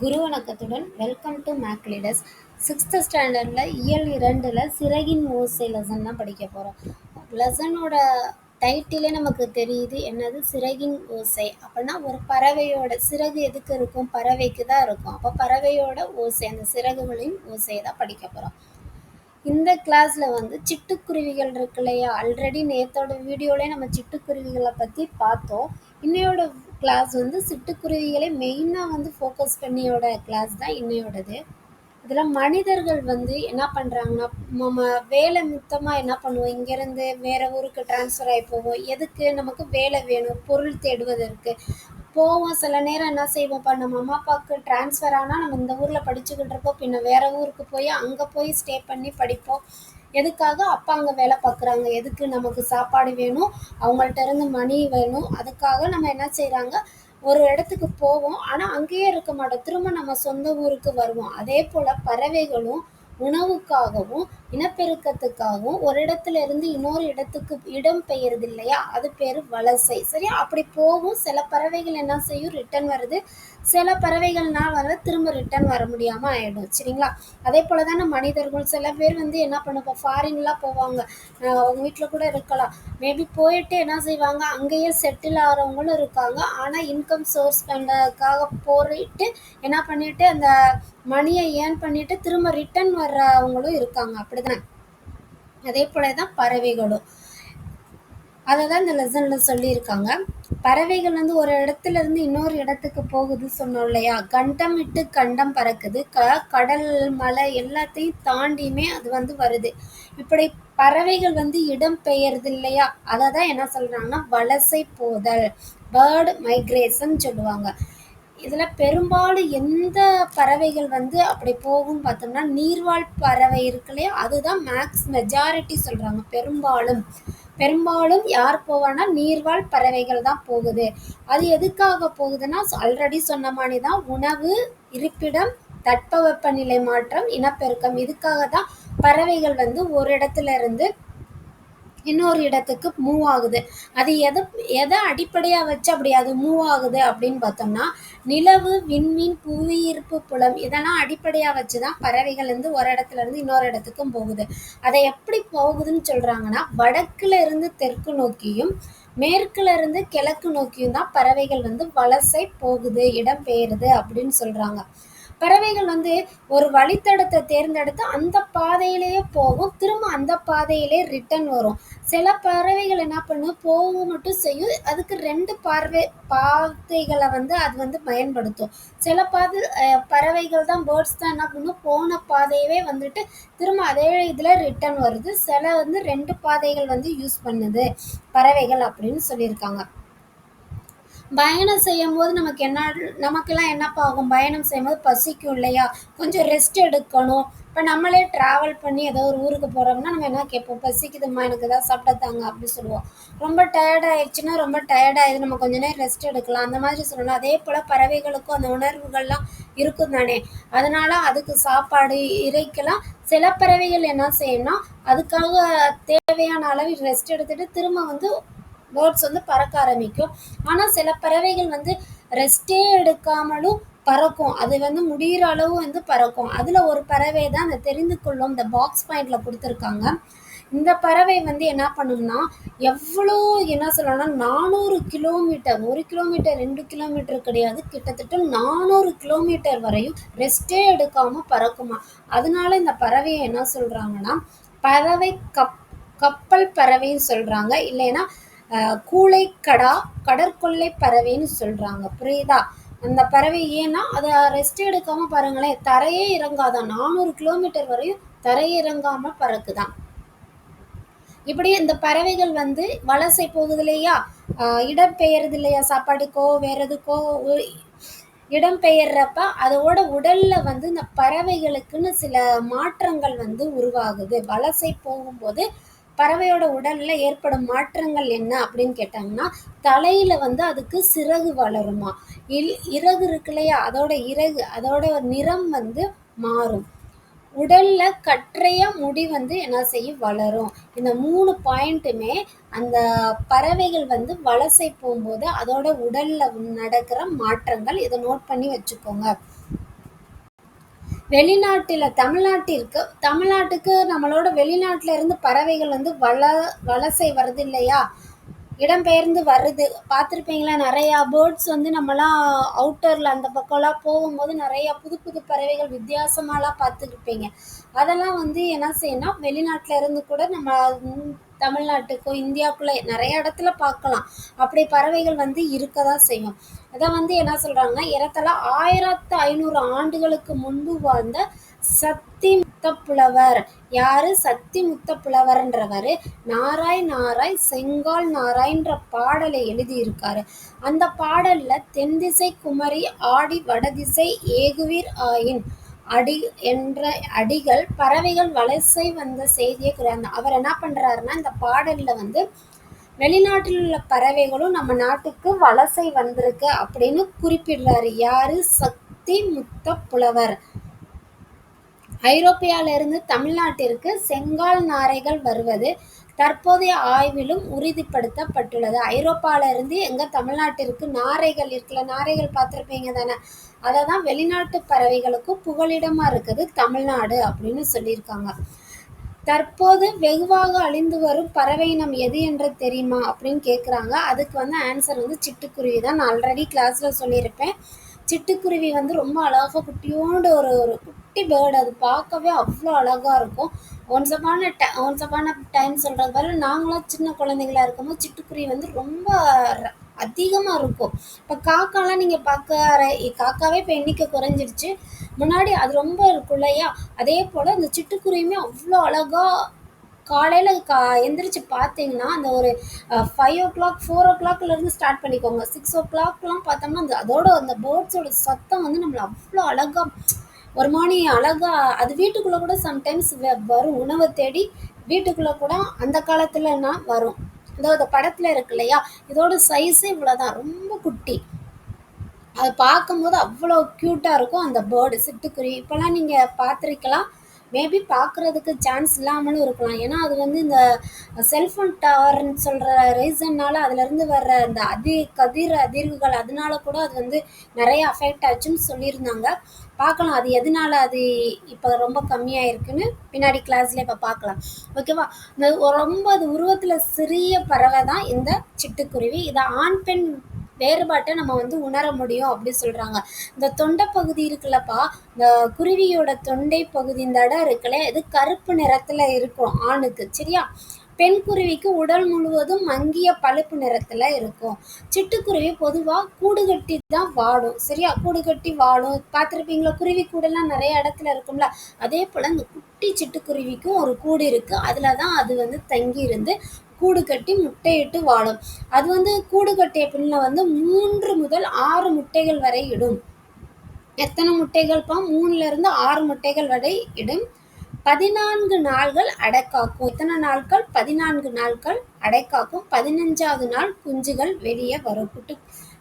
குரு வணக்கத்துடன் welcome to make leaders. 6th ஸ்டாண்டர்டில் இயல் 2ல் சிறகின் ஓசை லெசன் தான் படிக்க போகிறோம். லெசனோட டைட்டிலே நமக்கு தெரியுது என்னது, சிறகின் ஓசை. அப்படின்னா ஒரு பறவையோட சிறகு எதுக்கு இருக்கும்? பறவைக்கு தான் இருக்கும். அப்போ பறவையோட ஓசை, அந்த சிறகுகளின் ஓசையை தான் படிக்க போகிறோம். இந்த கிளாஸில் வந்து சிட்டுக்குருவிகள் இருக்கு இல்லையா, ஆல்ரெடி நேற்றோட வீடியோவிலே நம்ம சிட்டுக்குருவிகளை பற்றி பார்த்தோம். இன்னையோட கிளாஸ் வந்து சிட்டுக்குருவிகளை மெயினாக வந்து ஃபோக்கஸ் பண்ணியோட கிளாஸ் தான் இன்னையோடது. இதில் மனிதர்கள் வந்து என்ன பண்ணுறாங்கன்னா, நம்ம வேலை மித்தமாக என்ன பண்ணுவோம், இங்கேருந்து வேறு ஊருக்கு ட்ரான்ஸ்ஃபர் ஆகி போவோம். எதுக்கு? நமக்கு வேலை வேணும், பொருள் தேடுவதற்கு போவோம். சில நேரம் என்ன செய்வோம்ப்பா, நம்ம அம்மா அப்பாவுக்கு ட்ரான்ஸ்ஃபர் ஆனால் நம்ம இந்த ஊரில் படிச்சுக்கிட்டு இருப்போம், பின்ன வேறு ஊருக்கு போய் அங்கே போய் ஸ்டே பண்ணி படிப்போம். எதுக்காக? அப்பா அங்கே வேலை பார்க்குறாங்க, எதுக்கு? நமக்கு சாப்பாடு வேணும், அவங்கள்ட்ட இருந்து மணி வேணும். அதுக்காக நம்ம என்ன செய்கிறாங்க, ஒரு இடத்துக்கு போவோம், ஆனால் அங்கேயே இருக்க மாட்டோம், திரும்ப நம்ம சொந்த ஊருக்கு வருவோம். அதே போல் பறவைகளும் உணவுக்காகவும் இனப்பெருக்கத்துக்காகவும் ஒரு இடத்துல இருந்து இன்னொரு இடத்துக்கு இடம் பெயருது இல்லையா, அது பேர் வலசை. சரியா? அப்படி போகும். சில பறவைகள் என்ன செய்யும், ரிட்டர்ன் வருது. சில பறவைகள்னால் வர திரும்ப ரிட்டர்ன் வர முடியாமல் ஆகிடும். சரிங்களா? அதே போல் தானே மனிதர்கள். சில பேர் வந்து என்ன பண்ணுவோம், ஃபாரின்லாம் போவாங்க, அவங்க வீட்டில் கூட இருக்கலாம். மேபி போயிட்டு என்ன செய்வாங்க, அங்கேயே செட்டில் ஆகிறவங்களும் இருக்காங்க. ஆனால் இன்கம் சோர்ஸ் பண்ணுறதுக்காக போயிட்டு என்ன பண்ணிட்டு அந்த மணியை ஏர்ன் பண்ணிட்டு திரும்ப ரிட்டர்ன் வர்றவங்களும் இருக்காங்க. அப்படிதானே? அதே போல தான் பறவைகளும். அதை தான் இந்த லெசனில் சொல்லியிருக்காங்க. பறவைகள் வந்து ஒரு இடத்துல இருந்து இன்னொரு இடத்துக்கு போகுது சொன்னோம் இல்லையா, கண்டம் விட்டு கண்டம் பறக்குது, கடல் மலை எல்லாத்தையும் தாண்டியுமே அது வந்து வருது. இப்படி பறவைகள் வந்து இடம் பெயர்து இல்லையா, அதை தான் என்ன சொல்கிறாங்கன்னா வலசை போதல், பேர்டு மைக்ரேஷன் சொல்லுவாங்க. இதில் பெரும்பாலும் எந்த பறவைகள் வந்து அப்படி போகும்னு பார்த்தோம்னா, நீர்வாழ் பறவை இருக்கு இல்லையா, அதுதான் மெஜாரிட்டி சொல்கிறாங்க. பெரும்பாலும் யார் போவான்னா நீர்வாழ் பறவைகள் தான் போகுது. அது எதுக்காக போகுதுன்னா, ஆல்ரெடி சொன்ன மாதிரி தான், உணவு, இருப்பிடம், தட்பவெப்பநிலை மாற்றம், இனப்பெருக்கம். இதுக்காக தான் பறவைகள் வந்து ஒரு இடத்துல இருந்து இன்னொரு இடத்துக்கு மூவ் ஆகுது. அது எதை அடிப்படையாக வச்சு அப்படி அது மூவ் ஆகுது அப்படின்னு பார்த்தோம்னா, நிலவு, விண்மீன், புவியீர்ப்பு புலம் இதெல்லாம் அடிப்படையாக வச்சு தான் பறவைகள் வந்து ஒரு இடத்துல இருந்து இன்னொரு இடத்துக்கும் போகுது. அதை எப்படி போகுதுன்னு சொல்கிறாங்கன்னா, வடக்குல இருந்து தெற்கு நோக்கியும் மேற்குல இருந்து கிழக்கு நோக்கியும் தான் பறவைகள் வந்து வலசை போகுது, இடம் பெயருது அப்படின்னு சொல்கிறாங்க. பறவைகள் வந்து ஒரு வழித்தடத்தை தேர்ந்தெடுத்து அந்த பாதையிலேயே போகும், திரும்ப அந்த பாதையிலே ரிட்டர்ன் வரும். சில பறவைகள் என்ன பண்ணும், போகவும் மட்டும் செய்யும், அதுக்கு 2 பாதைகளை வந்து அது வந்து பயன்படுத்தும். சில பறவைகள் தான், பேர்ட்ஸ் தான் என்ன பண்ணும், போன பாதையவே வந்துட்டு திரும்ப அதே இதில் ரிட்டர்ன் வருது. சில வந்து 2 பாதைகள் வந்து யூஸ் பண்ணுது பறவைகள் அப்படின்னு சொல்லியிருக்காங்க. பயணம் செய்யும்போது நமக்கெல்லாம் என்னப்பா ஆகும், பயணம் செய்யும்போது பசிக்கும் இல்லையா, கொஞ்சம் ரெஸ்ட் எடுக்கணும். இப்போ நம்மளே ட்ராவல் பண்ணி ஏதோ ஒரு ஊருக்கு போகிறோம்னா நம்ம என்ன கேட்போம், பசிக்குதுமா, எனக்கு ஏதாவது சாப்பிட்டாங்க அப்படி சொல்லுவோம். ரொம்ப டயர்டாயிடுச்சுன்னா, ரொம்ப டயர்டாயிடுது, நம்ம கொஞ்ச நேரம் ரெஸ்ட் எடுக்கலாம், அந்த மாதிரி சொல்லணும். அதே போல் பறவைகளுக்கும் அந்த உணர்வுகள்லாம் இருக்கும் தானே, அதனால அதுக்கு சாப்பாடு இறைக்கலாம். சில பறவைகள் என்ன செய்யணும்னா, அதுக்காக தேவையான அளவில் ரெஸ்ட் எடுத்துட்டு திரும்ப வந்து பேர்ட்ஸ் வந்து பறக்க ஆரம்பிக்கும். ஆனால் சில பறவைகள் வந்து ரெஸ்டே எடுக்காமலும் பறக்கும். அது வந்து முடிகிற அளவு வந்து பறக்கும். அதில் ஒரு பறவை தான் அந்த தெரிந்து கொள்ளும், இந்த பாக்ஸ் பாயிண்டில் கொடுத்துருக்காங்க. இந்த பறவை வந்து என்ன பண்ணும்னா, எவ்வளோ என்ன சொல்லணும்னா 400 கிலோமீட்டர், 1 கிலோமீட்டர் 2 கிலோமீட்டர் கிடையாது, கிட்டத்தட்ட 400 கிலோமீட்டர் வரையும் ரெஸ்டே எடுக்காமல் பறக்குமா. அதனால இந்த பறவையை என்ன சொல்கிறாங்கன்னா, பறவை கப்பல் பறவைன்னு சொல்கிறாங்க. இல்லைன்னா கூளைக்கடா, கடற்கொள்ளை பறவைன்னு சொல்கிறாங்க. புரியுதா? அந்த பறவை ஏன்னா அதை ரெஸ்ட் எடுக்காமல் பாருங்களேன், தரையே இறங்காதான், 400 கிலோமீட்டர் வரையும் தரையே இறங்காமல் பறக்குதான். இப்படி இந்த பறவைகள் வந்து வலசை போகுது இல்லையா, இடம் பெயருது இல்லையா, சாப்பாடுக்கோ வேற எதுக்கோ இடம் பெயர்றப்ப அதோட உடல்ல வந்து இந்த பறவைகளுக்குன்னு சில மாற்றங்கள் வந்து உருவாகுது. வலசை போகும்போது பறவையோட உடல்ல ஏற்படும் மாற்றங்கள் என்ன அப்படின்னு கேட்டாங்கன்னா, தலையில வந்து அதுக்கு சிறகு வளருமா. இறகு இருக்கு இல்லையா, அதோட நிறம் வந்து மாறும். உடல்ல கற்றைய முடி வந்து என்ன செய்யும், வளரும். இந்த 3 பாயிண்ட்டுமே அந்த பறவைகள் வந்து வலசை போகும்போது அதோட உடல்ல நடக்கிற மாற்றங்கள். இதை நோட் பண்ணி வச்சுக்கோங்க. தமிழ்நாட்டுக்கு நம்மளோட வெளிநாட்டுல இருந்து பறவைகள் வந்து வலசை வருது இல்லையா? இடம்பெயர்ந்து வருது. பார்த்துருப்பீங்களா? நெறையா பேர்ட்ஸ் வந்து நம்மலாம் அவுட்டர்ல அந்த பக்கம்லாம் போகும்போது நெறையா புது புது பறவைகள் வித்தியாசமாலாம் பார்த்துருப்பீங்க. அதெல்லாம் வந்து என்ன செய்யும்னா, வெளிநாட்டுல இருந்து கூட நம்ம தமிழ்நாட்டுக்கோ, இந்தியாக்குள்ள நெறைய இடத்துல பார்க்கலாம். அப்படி பறவைகள் வந்து இருக்க தான் செய்யும். அத வந்து என்ன சொல்றாங்கன்னா, ஏறத்தாழ 1500 ஆண்டுகளுக்கு முன்பு வாழ்ந்த சத்தி முத்தப்புலவர். யாரு? சத்தி முத்தப்புலவர்ன்றவரு நாராய் நாராய் செங்கால் நாராய்ன்ற பாடலை எழுதியிருக்காரு. அந்த பாடல்ல தென்திசை குமரி ஆடி வடதிசை ஏகுவீர் ஆயின் அடி என்ற அடிகள் பறவைகள் வலசை வந்த செய்தியை அவர் என்ன பண்றாருன்னா, இந்த பாடல்ல வந்து வெளிநாட்டில் உள்ள பறவைகளும் நம்ம நாட்டுக்கு வலசை வந்திருக்கு அப்படின்னு குறிப்பிடுறாரு. யாரு? சக்தி முத்த புலவர். ஐரோப்பியாவிலிருந்து தமிழ்நாட்டிற்கு செங்கால் நாரைகள் வருவது தற்போதைய ஆய்விலும் உறுதிப்படுத்தப்பட்டுள்ளது. ஐரோப்பால இருந்து எங்க தமிழ்நாட்டிற்கு நாரைகள் இருக்குல்ல, நாரைகள் பார்த்துருப்பீங்க தானே, அதை தான் வெளிநாட்டு பறவைகளுக்கும் புகலிடமா இருக்குது தமிழ்நாடு அப்படின்னு சொல்லியிருக்காங்க. தற்போது வெகுவாக அழிந்து வரும் பறவை இனம் எது என்று தெரியுமா அப்படின்னு கேட்குறாங்க. அதுக்கு வந்து ஆன்சர் வந்து சிட்டுக்குருவி தான். நான் ஆல்ரெடி கிளாஸ்ல சொல்லியிருப்பேன். சிட்டுக்குருவி வந்து ரொம்ப அழகாக குட்டியோண்டு ஒரு ஒரு குட்டி பேர்டு. அது பார்க்கவே அவ்வளோ அழகாக இருக்கும். ஒன்ஸ் அப்பான டைம் சொல்கிறது பாரு, நாங்களாம் சின்ன குழந்தைங்களா இருக்கும்போது சிட்டுக்குருவி வந்து ரொம்ப அதிகமாக இருக்கும். இப்போ காக்காலாம் நீங்கள் காக்காவே இப்போ எண்ணிக்கை குறைஞ்சிருச்சு. முன்னாடி அது ரொம்ப இருக்கும் இல்லையா? அதே போல் இந்த சிட்டுக்குருவியுமே அவ்வளோ அழகாக காலையில் எந்திரிச்சு பார்த்தீங்கன்னா, அந்த ஒரு 5 o'clock 4 o'clockலேருந்து ஸ்டார்ட் பண்ணிக்கோங்க. 6 o'clockலாம் பார்த்தோம்னா அதோட அந்த பேர்ட்ஸோட சத்தம் வந்து நம்மளை அவ்வளோ அழகாக ஒரு மாதிரி அழகாக அது வீட்டுக்குள்ளே கூட சம்டைம்ஸ் வரும். உணவை தேடி வீட்டுக்குள்ளே கூட அந்த காலத்துலனா வரும். இந்த படத்தில் இருக்கு இல்லையா? இதோட சைஸே இவ்வளோதான், ரொம்ப குட்டி. அது பார்க்கும்போது அவ்வளோ க்யூட்டாக இருக்கும் அந்த பேர்டு சிட்டுக்குருவி. இப்போலாம் நீங்கள் பார்த்துருக்கலாம். மேபி பார்க்குறதுக்கு சான்ஸ் இல்லாமலும் இருக்கலாம். ஏன்னா அது வந்து இந்த செல்ஃபோன் டவர்னு சொல்கிற ரீசன்னால் அதுலேருந்து வர்ற அந்த அதிர்வுகள் அதனால கூட அது வந்து நிறைய அஃபெக்ட் ஆச்சுன்னு சொல்லியிருந்தாங்க. பார்க்கலாம் அது எதனால அது இப்போ ரொம்ப கம்மியாக இருக்குன்னு பின்னாடி கிளாஸ்ல இப்போ பார்க்கலாம். ஓகேவா? இந்த ரொம்ப அது உருவத்தில் சிறிய பறவை தான் இந்த சிட்டுக்குருவி. இதை ஆண் பெண் வேறுபாட்டை நம்ம வந்து உணர முடியும் அப்படி சொல்கிறாங்க. இந்த தொண்டை பகுதி இருக்குல்லப்பா, இந்த குருவியோட தொண்டை பகுதி இந்த இடம் இருக்குல்ல, இது கருப்பு நிறத்தில் இருக்கும் ஆணுக்கு. சரியா? பெண் குருவிக்கு உடல் முழுவதும் மங்கிய பழுப்பு நிறத்தில் இருக்கும். சிட்டுக்குருவி பொதுவாக கூடு கட்டி தான் வாடும். சரியா? கூடு கட்டி வாடும். பார்த்துருப்பீங்களா? குருவி கூடெல்லாம் நிறைய இடத்துல இருக்கும்ல, அதே போல் இந்த குட்டி சிட்டுக்குருவிக்கும் ஒரு கூடு இருக்குது. அதில் தான் அது வந்து தங்கி இருந்து கூடு கட்டி முட்டையிட்டு வாழும். அது வந்து கூடு கட்டிய பின்ன வந்து 3 முதல் 6 முட்டைகள் வரை இடும். எத்தனை முட்டைகள்ப்பா? 3லிருந்து 6 முட்டைகள் வரை இடும். 14 நாள்கள் அடைக்காக்கும். எத்தனை நாட்கள்? 14 நாட்கள் அடைக்காக்கும். 15வது நாள் குஞ்சுகள் வெளியே வரும்.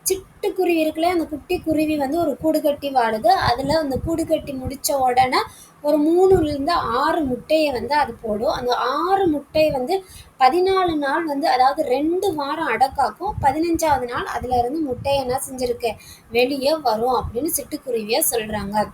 சிட்டுக்குருவி இருக்குல்ல, அந்த குட்டி குருவி வந்து ஒரு கூடு கட்டி வாழுது. அதில் அந்த கூடு கட்டி முடித்த உடனே ஒரு 3லிருந்து 6 முட்டையை வந்து அது போடும். அந்த 6 முட்டையை வந்து 14 நாள் வந்து, அதாவது 2 வாரம் அடைக்காக்கும். 15வது நாள் அதுல இருந்து முட்டையை என்ன செஞ்சிருக்கு? வெளியே வரும் அப்படின்னு சிட்டுக்குருவியை சொல்றாங்க.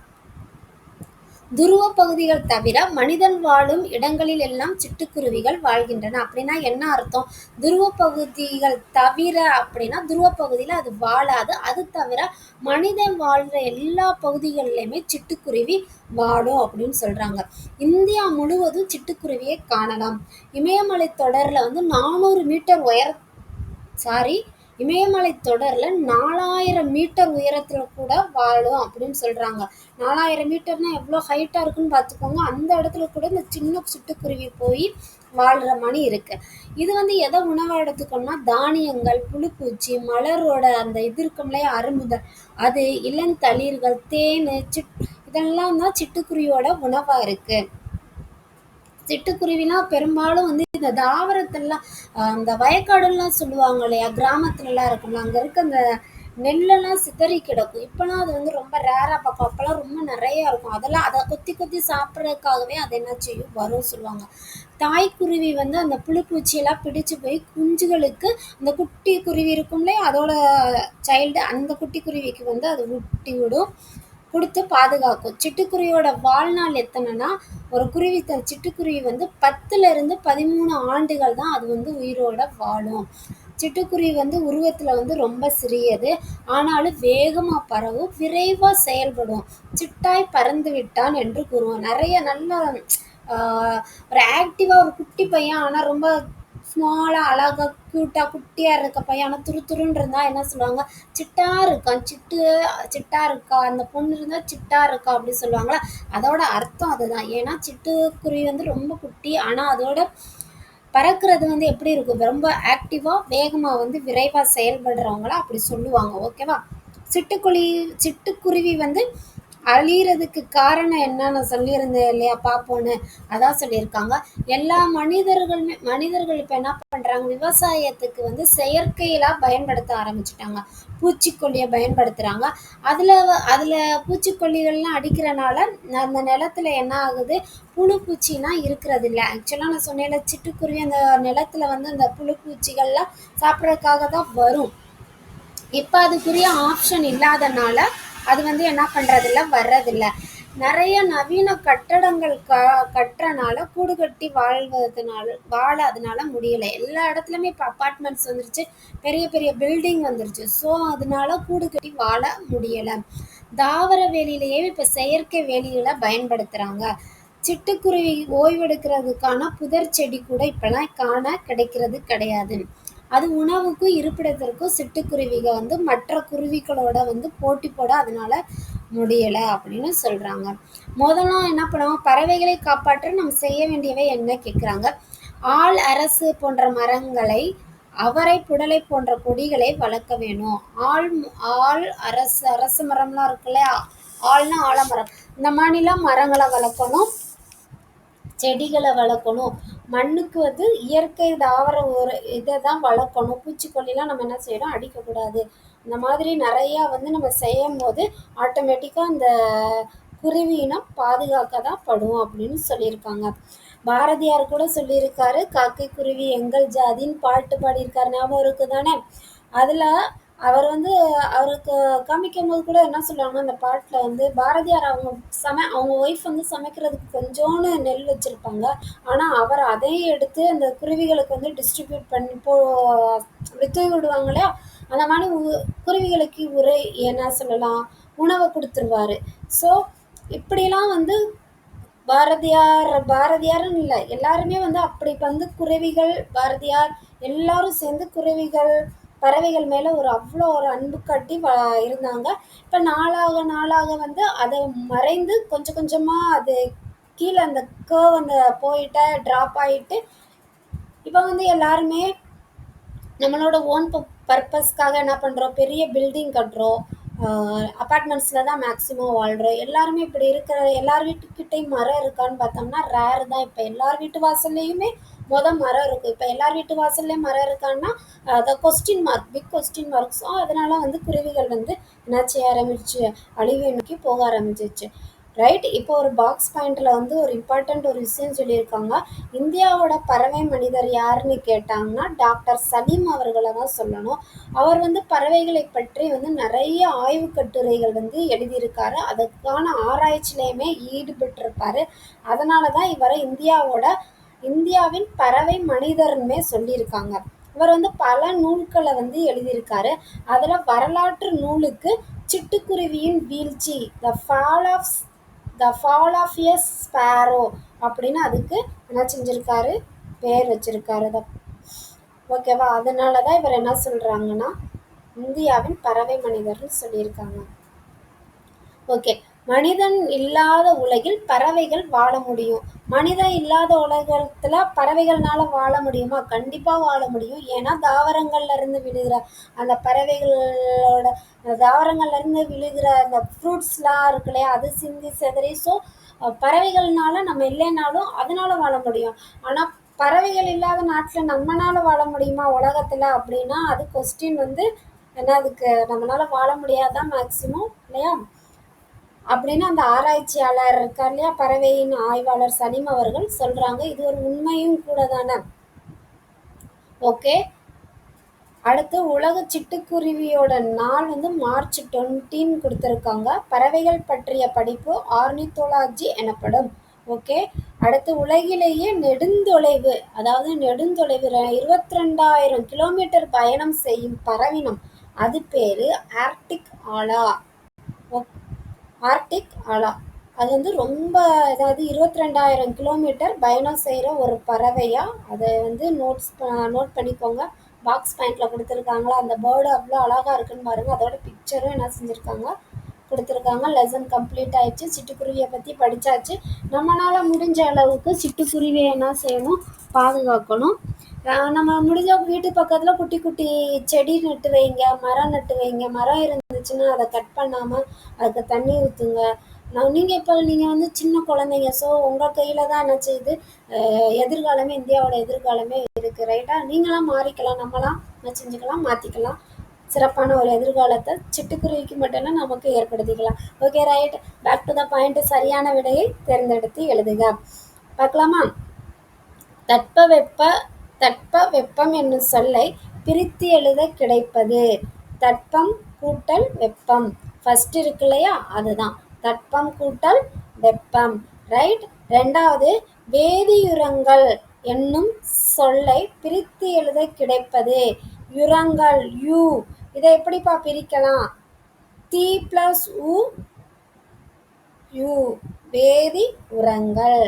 துருவ பகுதிகள் தவிர மனிதன் வாழும் இடங்களில் எல்லாம் சிட்டுக்குருவிகள் வாழ்கின்றன. அப்படின்னா என்ன அர்த்தம்? துருவ பகுதிகள் தவிர அப்படின்னா துருவ பகுதியில் அது வாழாது. அது தவிர மனிதன் வாழ்கிற எல்லா பகுதிகளிலுமே சிட்டுக்குருவி வாழும் அப்படின்னு சொல்றாங்க. இந்தியா முழுவதும் சிட்டுக்குருவியை காணலாம். இமயமலை தொடரில் வந்து 400 மீட்டர் இமயமலை தொடரில் 4000 மீட்டர் உயரத்தில் கூட வாழும் அப்படின்னு சொல்கிறாங்க. 4000 மீட்டர்னா எவ்வளோ ஹைட்டாக இருக்குன்னு பார்த்துக்கோங்க. அந்த இடத்துல கூட இந்த சின்ன சிட்டுக்குருவி போய் வாழ்கிற மாதிரி இருக்கு. இது வந்து எதை உணவாக எடுத்துக்கணும்னா, தானியங்கள், புழுப்பூச்சி, மலரோட அந்த இது இருக்கும்லையே அரும்புதல், அது இளந்தளிர்கள், தேன், இதெல்லாம் தான் சிட்டுக்குருவியோட உணவாக இருக்குது. சிட்டுக்குருவிலாம் பெரும்பாலும் வந்து இந்த தாவரத்தெல்லாம் அந்த வயக்காடுலாம் சொல்லுவாங்க இல்லையா, கிராமத்துலலாம் இருக்கும்ல, அங்கே இருக்க அந்த நெல்லெல்லாம் சிதறி கிடக்கும். இப்போலாம் அது வந்து ரொம்ப ரேராக பார்க்கும். அப்போல்லாம் ரொம்ப நிறையா இருக்கும். அதெல்லாம் அதை கொத்தி கொத்தி சாப்பிட்றதுக்காகவே அது என்ன செய்யும், வரும் சொல்லுவாங்க. தாய்க்குருவி வந்து அந்த புழுப்பூச்சியெல்லாம் பிடிச்சு போய் குஞ்சுகளுக்கு, அந்த குட்டி குருவி இருக்கும்லே அதோட சைல்டு, அந்த குட்டி குருவிக்கு வந்து அது ஊட்டி விடும். கொடுத்து பாதுகாக்கும். சிட்டுக்குருவியோட வாழ்நாள் எத்தனைன்னா, ஒரு குருவி சிட்டுக்குருவி வந்து 10லிருந்து 13 ஆண்டுகள் தான் அது வந்து உயிரோட வாழும். சிட்டுக்குருவி வந்து உருவத்துல வந்து ரொம்ப சிறியது. ஆனாலும் வேகமா பரவும், விரைவா செயல்படும். சிட்டாய் பறந்து விட்டான் என்று கூறுவோம். நெறைய நல்ல ஆ ஒரு ஆக்டிவா ஒரு குட்டி பையன். ஆனா ரொம்ப ஸ்மாலா, அழகா, கியூட்டா, குட்டியா இருக்க பையன். ஆனா துருதுருன்னு இருந்தா என்ன சொல்லுவாங்க? சிட்டா இருக்கான். சிட்டா இருக்கா. அந்த பொண்ணு இருந்தா சிட்டா இருக்கா அப்படி சொல்லுவாங்கல்ல. அதோட அர்த்தம் அதுதான். ஏன்னா சிட்டுக்குருவி வந்து ரொம்ப குட்டி. ஆனா அதோட பறக்கிறது வந்து எப்படி இருக்கும்? ரொம்ப ஆக்டிவா, வேகமா வந்து விரைவா செயல்படுறவங்கள அப்படி சொல்லுவாங்க. ஓகேவா? சிட்டுக்குருவி சிட்டுக்குருவி வந்து அழியறதுக்கு காரணம் என்னன்னு சொல்லியிருந்தேன் இல்லையா? பார்ப்போன்னு. அதான் சொல்லியிருக்காங்க. எல்லா மனிதர்கள் இப்ப என்ன பண்றாங்க? விவசாயத்துக்கு வந்து செயற்கையிலா பயன்படுத்த ஆரம்பிச்சுட்டாங்க. பூச்சிக்கொல்லிய பயன்படுத்துறாங்க. அதுல பூச்சிக்கொல்லிகள்லாம் அடிக்கிறனால அந்த நிலத்துல என்ன ஆகுது? புழு பூச்சிலாம் இருக்கிறதில்ல. ஆக்சுவலா நான் சொன்னேன்ல, சிட்டுக்குருவி அந்த நிலத்துல வந்து அந்த புழு பூச்சிகள்லாம் சாப்பிடறதுக்காக தான் வரும். இப்ப அதுக்குரிய ஆப்ஷன் இல்லாதனால அது வந்து என்ன பண்றதில்ல, வர்றதில்ல. நெறைய நவீன கட்டடங்கள் கட்டுறனால கூடு கட்டி வாழ அதனால முடியல. எல்லா இடத்துலயுமே இப்ப அபார்ட்மெண்ட்ஸ் வந்துருச்சு. பெரிய பெரிய பில்டிங் வந்துருச்சு. ஸோ அதனால கூடு கட்டி வாழ முடியல. தாவர வேலியிலேயே இப்ப செயற்கை வேலிகள பயன்படுத்துறாங்க. சிட்டுக்குருவி ஓய்வெடுக்கிறதுக்கான புதர் செடி கூட இப்பலாம் காண கிடைக்கிறது கிடையாது. அது உணவுக்கும் இருப்பிடத்திற்கும் சிட்டுக்குருவிக வந்து மற்ற குருவிகளோட வந்து போட்டி போட அதனால முடியல அப்படின்னு சொல்றாங்க. முதலாம் என்ன பண்ணுவோம்? பறவைகளை காப்பாற்ற நம்ம செய்ய வேண்டியவை என்ன கேட்குறாங்க? ஆள் அரசு போன்ற மரங்களை, அவரை புடலை போன்ற கொடிகளை வளர்க்க வேணும். ஆள் ஆள் அரசு அரசு மரம்லாம் இருக்குல்ல, ஆள்னா ஆலமரம். இந்த மாதிரிலாம் மரங்களை வளர்க்கணும், செடிகளை வளர்க்கணும். மண்ணுக்கு வந்து இயற்கை தாவர ஒரு இதை தான் வளர்க்கணும். பூச்சிக்கொல்லிலாம் நம்ம என்ன செய்யணும்? அடிக்கக்கூடாது. இந்த மாதிரி நிறையா வந்து நம்ம செய்யும் போது ஆட்டோமேட்டிக்காக அந்த குருவி இனம் பாதுகாக்க தான் படும் அப்படின்னு சொல்லியிருக்காங்க. பாரதியார் கூட சொல்லியிருக்காரு, காக்கை குருவி எங்கள் ஜாதின்னு பாட்டு பாடியிருக்காரு. ஞாபகம் இருக்கு தானே? அதில் அவர் வந்து அவருக்கு காமிக்கும் போது கூட என்ன சொல்லுவாங்கன்னா, அந்த பாட்டில் வந்து பாரதியார் அவங்க ஒய்ஃப் வந்து சமைக்கிறதுக்கு கொஞ்சோன்னு நெல் வச்சுருப்பாங்க. ஆனால் அவர் அதையும் எடுத்து அந்த குருவிகளுக்கு வந்து டிஸ்ட்ரிபியூட் பண்ணி வித்து விடுவாங்க இல்லையா? அந்த மாதிரி குருவிகளுக்கு என்ன சொல்லலாம், உணவை கொடுத்துருவாரு. ஸோ இப்படிலாம் வந்து பாரதியார்ன்னு இல்லை, எல்லாருமே வந்து அப்படி வந்து குருவிகள், பாரதியார் எல்லாரும் சேர்ந்து குருவிகள், பறவைகள் மேலே அவ்வளோ ஒரு அன்பு காட்டி இருந்தாங்க. இப்போ நாளாக நாளாக வந்து அதை மறைந்து கொஞ்சம் கொஞ்சமாக அது கீழே அந்த கர்வ் அந்த போயிட்ட ட்ராப் ஆகிட்டு இப்போ வந்து எல்லாருமே நம்மளோட ஓன் பர்பஸ்க்காக என்ன பண்ணுறோம்? பெரிய பில்டிங் கட்டுறோம். அப்பார்ட்மெண்ட்ஸில் தான் மேக்ஸிமம் வாழ்கிறோம். எல்லாருமே இப்படி இருக்கிற எல்லார் வீட்டுக்கிட்டையும் மரம் இருக்கான்னு பார்த்தோம்னா ரேர் தான். இப்போ எல்லார் வீட்டு வாசல்லையுமே மரம் இருக்குது. இப்போ எல்லார் வீட்டு வாசல்லையும் மரம் இருக்கான்னா அதை question mark, big question mark. So அதனால வந்து குருவிகள் வந்து என்ன செய்ய ஆரம்பிச்சு? அழிவை நோக்கி போக ஆரம்பிச்சிச்சு. ரைட். இப்போ ஒரு பாக்ஸ் பாயிண்ட்ல வந்து ஒரு இம்பார்ட்டண்ட் ஒரு விஷயம் சொல்லியிருக்காங்க. இந்தியாவோட பறவை மனிதர் யாருன்னு கேட்டாங்கன்னா டாக்டர் சலீம் அவர்களை தான் சொல்லணும். அவர் வந்து பறவைகளை பற்றி வந்து நிறைய ஆய்வு கட்டுரைகள் வந்து எழுதியிருக்காரு. அதுக்கான ஆராய்ச்சியிலையுமே ஈடுபட்டிருப்பாரு. அதனால தான் இவரை இந்தியாவின் பறவை மனிதர்னே சொல்லியிருக்காங்க. இவர் வந்து பல நூல்களை வந்து எழுதியிருக்காரு. அதில் வரலாற்று நூலுக்கு சிட்டுக்குருவியின் வீழ்ச்சி, the fall of a sparrow அப்படின்னு அதுக்கு என்ன செஞ்சிருக்காரு? பேர் வச்சிருக்காரு. ஓகேவா? அதனால தான் இவர் என்ன சொல்றாங்கன்னா இந்தியாவின் பறவை மனிதர்னு சொல்லியிருக்காங்க. ஓகே. மனிதன் இல்லாத உலகில் பறவைகள் வாழ முடியும். மனிதன் இல்லாத உலகத்துல பறவைகள்னால வாழ முடியுமா? கண்டிப்பா வாழ முடியும். ஏன்னா தாவரங்கள்ல இருந்து விழுகிற அந்த பறவைகளோட தாவரங்கள்ல இருந்து விழுகிற அந்த ஃப்ரூட்ஸ்லாம் இருக்கு இல்லையா? அது சிந்தி செதறி. ஸோ பறவைகள்னால நம்ம இல்லைனாலும் அதனால வாழ முடியும். ஆனா பறவைகள் இல்லாத நாட்டில் நம்மளால வாழ முடியுமா உலகத்துல அப்படின்னா அது கொஸ்டின் வந்து என்ன, அதுக்கு நம்மளால வாழ முடியாதான் மேக்சிமம் இல்லையா? அப்படின்னு அந்த ஆராய்ச்சியாளர் இருக்கார் இல்லையா, பறவையின் ஆய்வாளர் சலீம் அவர்கள் சொல்றாங்க. இது ஒரு உண்மையும் கூட தானே? ஓகே. அடுத்து உலக சிட்டுக்குருவியோட நாள் வந்து மார்ச் 20 கொடுத்துருக்காங்க. பறவைகள் பற்றிய படிப்பு ஆர்னித்தோலாஜி எனப்படும். ஓகே. அடுத்து உலகிலேயே நெடுந்தொலைவு, அதாவது நெடுந்தொலைவு 22,000 கிலோமீட்டர் பயணம் செய்யும் பறவையினம், அது பேரு ஆர்டிக் ஆலா. ஆர்டிக் ஆலா அது வந்து ரொம்ப, அதாவது 22,000 கிலோமீட்டர் பயணம் செய்கிற ஒரு பறவையா. அதை வந்து நோட் பண்ணிக்கோங்க. பாக்ஸ் பாயிண்ட்ல கொடுத்துருக்காங்களா, அந்த பேர்டு அவ்வளோ அழகாக இருக்குன்னு பாருங்கள். அதோட பிக்சரும் என்ன செஞ்சுருக்காங்க, கொடுத்துருக்காங்க. லெசன் கம்ப்ளீட் ஆயிடுச்சு. சிட்டுக்குருவியை பற்றி படித்தாச்சு. நம்மளால் முடிஞ்ச அளவுக்கு சிட்டுக்குருவியை என்ன செய்யணும், பாதுகாக்கணும். நம்ம முடிஞ்ச வீட்டு பக்கத்தில் குட்டி குட்டி செடி நட்டு வைங்க, மரம் நட்டு வைங்க. மரம் இருந்துச்சுன்னா அதை கட் பண்ணாமல் அதுக்கு தண்ணி ஊற்றுங்க. நீங்கள் வந்து சின்ன குழந்தைங்க. ஸோ உங்கள் கையில் தான் என்ன செய்யுது, எதிர்காலமே, இந்தியாவோட எதிர்காலமே இருக்குது. ரைட்டா? நீங்களாம் மாறிக்கலாம், நம்மளாம் என்ன செஞ்சுக்கலாம், மாற்றிக்கலாம். சிறப்பான ஒரு எதிர்காலத்தை சிட்டுக்குருவிக்கு மட்டும் நமக்கு ஏற்படுத்திக்கலாம். Okay, right. Back to the point. சரியான விடையை தேர்ந்தெடுத்து எழுதுக. பார்க்கலாமா? தட்பவெப்பம் என்னும் சொல்லை பிரித்து எழுத கிடைப்பது தட்பம் கூட்டல் வெப்பம். ஃபர்ஸ்ட் இருக்கு இல்லையா, அதுதான் தட்பம் கூட்டல் வெப்பம். ரைட். ரெண்டாவது, வேதியுரங்கள் என்னும் சொல்லை பிரித்து எழுத கிடைப்பது யுரங்கள். யூ. இதை எப்படிப்பா பிரிக்கலாம்? தி பிளஸ் உ யூ, வேதி உரங்கள்.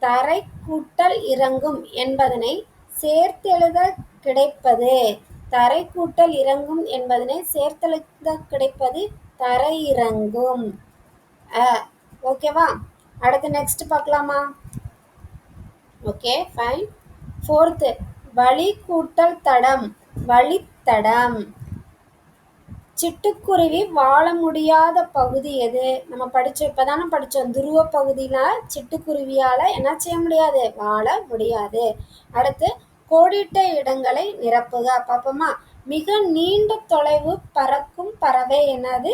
தரை கூட்டல் இறங்கும் என்பதனை சேர்த்தெழுத கிடைப்பது தரை கூட்டல் இறங்கும் என்பதனை சேர்த்தெழுத கிடைப்பது தரை இறங்கும். ஓகேவா? அடுத்து நெக்ஸ்ட் பார்க்கலாமா? Okay, fine. ஃபோர்த்து, வழி கூட்டல் தடம் வழித்தடம். சிட்டுக்குருவி வாழ முடியாத பகுதி எது? நம்ம இப்பதானே படித்தோம். துருவ பகுதியில் சிட்டுக்குருவியால் என்ன செய்ய முடியாது, வாழ முடியாது. அடுத்து, கோடிட்ட இடங்களை நிரப்புக. பார்ப்போமா? மிக நீண்ட தொலைவு பறக்கும் பறவை என்னது?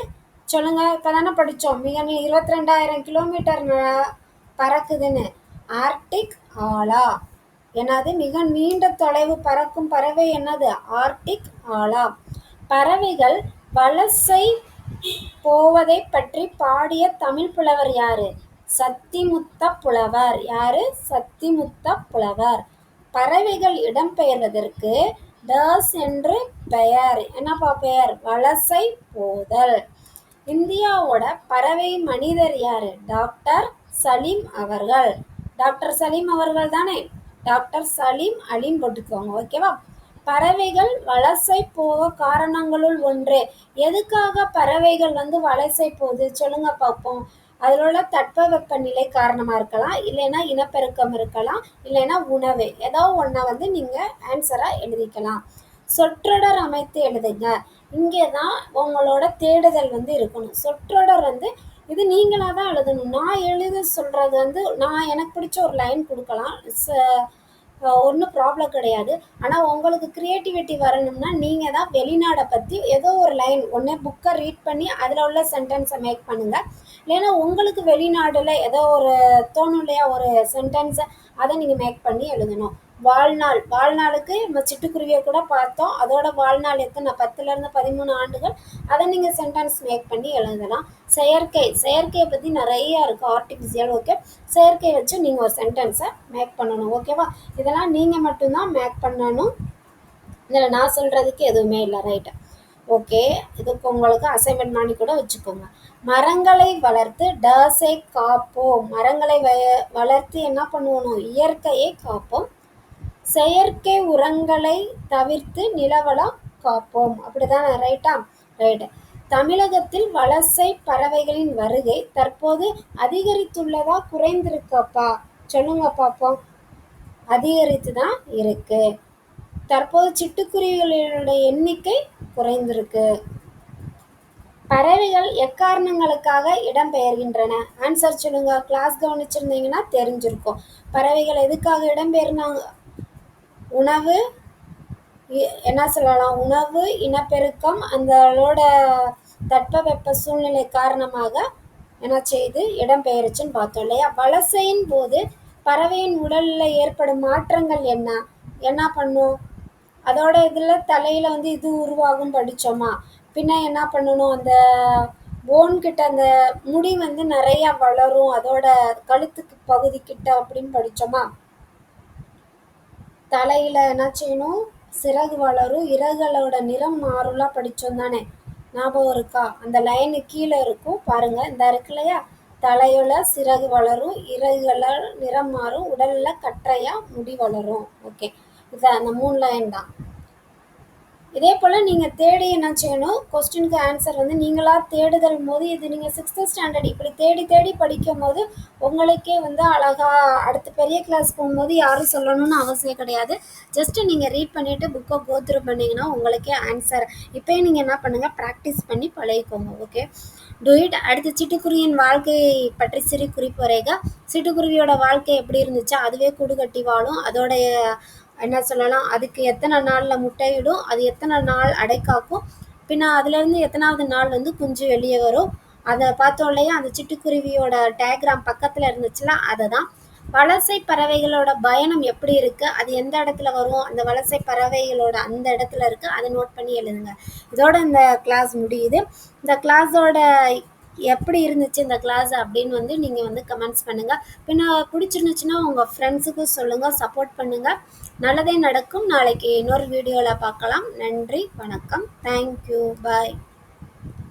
சொல்லுங்க. இப்பதானே படித்தோம். 22,000 கிலோமீட்டர் பறக்குதுன்னு. ஆர்டிக் ஆலா. என்னது? மிக நீண்ட தொலைவு பறக்கும் பறவை என்னது? ஆர்டிக் ஆலா. பறவைகள் வலசை போவதை பற்றி பாடிய தமிழ் புலவர் யாரு? சத்திமுத்த புலவர். யாரு? சத்திமுத்த புலவர். பறவைகள் இடம்பெயர்வதற்கு டர்ஸ் என்று பெயர். என்னப்பா பெயர்? வலசை போதல். இந்தியாவோட பறவை மனிதர் யாரு? டாக்டர் சலீம் அவர்கள். டாக்டர் சலீம் அவர்கள் தானே? டாக்டர் சலீம் அலிம் போட்டுக்கோங்க. ஓகேவா? பறவைகள் வலசை போக காரணங்களுள் ஒன்று. எதுக்காக பறவைகள் வந்து வலசை போகுது சொல்லுங்க பார்ப்போம். அதில் உள்ள தட்பவெப்பநிலை காரணமாக இருக்கலாம், இல்லைன்னா இனப்பெருக்கம் இருக்கலாம், இல்லைன்னா உணவு. ஏதோ ஒன்றை வந்து நீங்கள் ஆன்சராக எழுதிக்கலாம். சொற்றொடர் அமைத்து எழுதுங்க. இங்கே தான் உங்களோட தேடுதல் வந்து இருக்கணும். சொற்றொடர் வந்து இது நீங்களாக தான் எழுதணும். நான் எழுத சொல்கிறது வந்து நான் எனக்கு பிடிச்ச ஒரு லைன் கொடுக்கலாம், ஒன்றும் ப்ராப்ளம் கிடையாது. ஆனால் உங்களுக்கு க்ரியேட்டிவிட்டி வரணும்னா நீங்கள் தான் வெளிநாடை பற்றி ஏதோ ஒரு லைன் ஒன்று புக்கை ரீட் பண்ணி அதில் உள்ள சென்டென்ஸை மேக் பண்ணுங்கள். இல்லைன்னா உங்களுக்கு வெளிநாடில் ஏதோ ஒரு தோணும் இல்லையா, ஒரு சென்டென்ஸை, அதை நீங்கள் மேக் பண்ணி எழுதணும். வாழ்நாளுக்கு நம்ம சிட்டுக்குருவியை கூட பார்த்தோம். அதோட வாழ்நாள் எத்தனை? 10லேருந்து 13 ஆண்டுகள். அதை நீங்கள் சென்டென்ஸ் மேக் பண்ணி எழுதலாம். செயற்கையை பற்றி நிறையா இருக்குது, ஆர்டிஃபிஷியல். ஓகே, செயற்கை வச்சு நீங்கள் ஒரு சென்டென்ஸை மேக் பண்ணணும். ஓகேவா? இதெல்லாம் நீங்கள் மட்டும்தான் மேக் பண்ணணும். இதில் நான் சொல்கிறதுக்கு எதுவுமே இல்லை. ரைட்டு. ஓகே, இதுக்கு உங்களுக்கு அசைன்மெண்ட் பண்ணி கூட வச்சுக்கோங்க. மரங்களை வளர்த்து டர்ஸை காப்போம். மரங்களை வளர்த்து என்ன பண்ணுவோம்? இயற்கையை காப்போம். செயற்கை உரங்களை தவிர்த்து நிலவளம் காப்போம். அப்படிதானே? ரைட்டா? ரைட். தமிழகத்தில் வலசை பறவைகளின் வருகை தற்போது அதிகரித்துள்ளதா குறைந்திருக்கப்பா? சொல்லுங்க பார்ப்போம். அதிகரித்து தான் இருக்கு. தற்போது சிட்டுக்குருவிகளுடைய எண்ணிக்கை குறைந்திருக்கு. பறவைகள் எக்காரணங்களுக்காக இடம்பெயர்கின்றன? ஆன்சர் சொல்லுங்க. கிளாஸ் கவனிச்சிருந்தீங்கன்னா தெரிஞ்சிருக்கும். பறவைகள் எதுக்காக இடம்பெயர்னாங்க? உணவு, என்ன சொல்லலாம், உணவு, இனப்பெருக்கம், அந்தளோட தட்பவெப்ப சூழ்நிலை காரணமாக என்ன செய்து இடம்பெயர்ச்சுன்னு பார்த்தோம் இல்லையா? வலசையின் போது பறவையின் உடலில் ஏற்படும் மாற்றங்கள் என்ன பண்ணும்? அதோட இதில் தலையில் வந்து இது உருவாகும் படித்தோமா. பின்ன என்ன பண்ணணும், அந்த போன் கிட்ட அந்த முடி வந்து நிறையா வளரும் அதோட கழுத்துக்கு பகுதி கிட்ட அப்படின்னு படித்தோமா. தலையில் என்ன செய்யணும், சிறகு வளரும், இறகுகளோட நிறம் மாறும்லாம் படித்தோம் தானே, ஞாபகம் இருக்கா? அந்த லைனு கீழே இருக்கும் பாருங்கள், இந்த இருக்கு இல்லையா, தலையில் சிறகு வளரும், இறகுகளால் நிறம் மாறும், உடலில் கற்றையாக முடி வளரும். ஓகே, இது அந்த 3 லைன் தான். இதே போல் நீங்கள் தேடி என்ன செய்யணும், கொஸ்டினுக்கு ஆன்சர் வந்து நீங்களாக தேடுதல் போது, இது நீங்கள் 6th ஸ்டாண்டர்ட் இப்படி தேடி தேடி படிக்கும் போது உங்களுக்கே வந்து அழகாக அடுத்து பெரிய கிளாஸ் போகும்போது யாரும் சொல்லணும்னு அவசியம் கிடையாது. ஜஸ்ட்டு நீங்கள் ரீட் பண்ணிவிட்டு புக்கை கோத்ரூ பண்ணிங்கன்னா உங்களுக்கே ஆன்சர். இப்போயே நீங்கள் என்ன பண்ணுங்கள், ப்ராக்டிஸ் பண்ணி பழகிக்கோங்க. Okay, do it. அடுத்து சிட்டுக்குருவியின் வாழ்க்கை பற்றி சிறு குறிப்பு வரைக. சிட்டுக்குருவியோட வாழ்க்கை எப்படி இருந்துச்சா, அதுவே கூடு கட்டி வாழும், அதோடைய என்ன சொல்லலாம், அதுக்கு எத்தனை நாளில் முட்டையிடும், அது எத்தனை நாள் அடைக்காக்கும், பின்ன அதுலேருந்து எத்தனாவது நாள் வந்து குஞ்சு வெளியே வரும், அதை பார்த்தோம் இல்லையா. அந்த சிட்டுக்குருவியோட டயக்ராம் பக்கத்தில் இருந்துச்சுல, அதை தான். வலசை பறவைகளோட பயணம் எப்படி இருக்குது, அது எந்த இடத்துல வரும், அந்த வலசை பறவைகளோட அந்த இடத்துல இருக்குது, அதை நோட் பண்ணி எழுதுங்க. இதோட இந்த கிளாஸ் முடியுது. இந்த கிளாஸோட எப்படி இருந்துச்சு இந்த கிளாஸ் அப்படின்னு வந்து நீங்கள் வந்து கமெண்ட்ஸ் பண்ணுங்கள். பின்ன பிடிச்சிருந்துச்சுன்னா உங்கள் ஃப்ரெண்ட்ஸுக்கும் சொல்லுங்கள், சப்போர்ட் பண்ணுங்கள். நல்லதே நடக்கும். நாளைக்கு இன்னொரு வீடியோவில் பார்க்கலாம். நன்றி, வணக்கம், தேங்க்யூ, பாய்.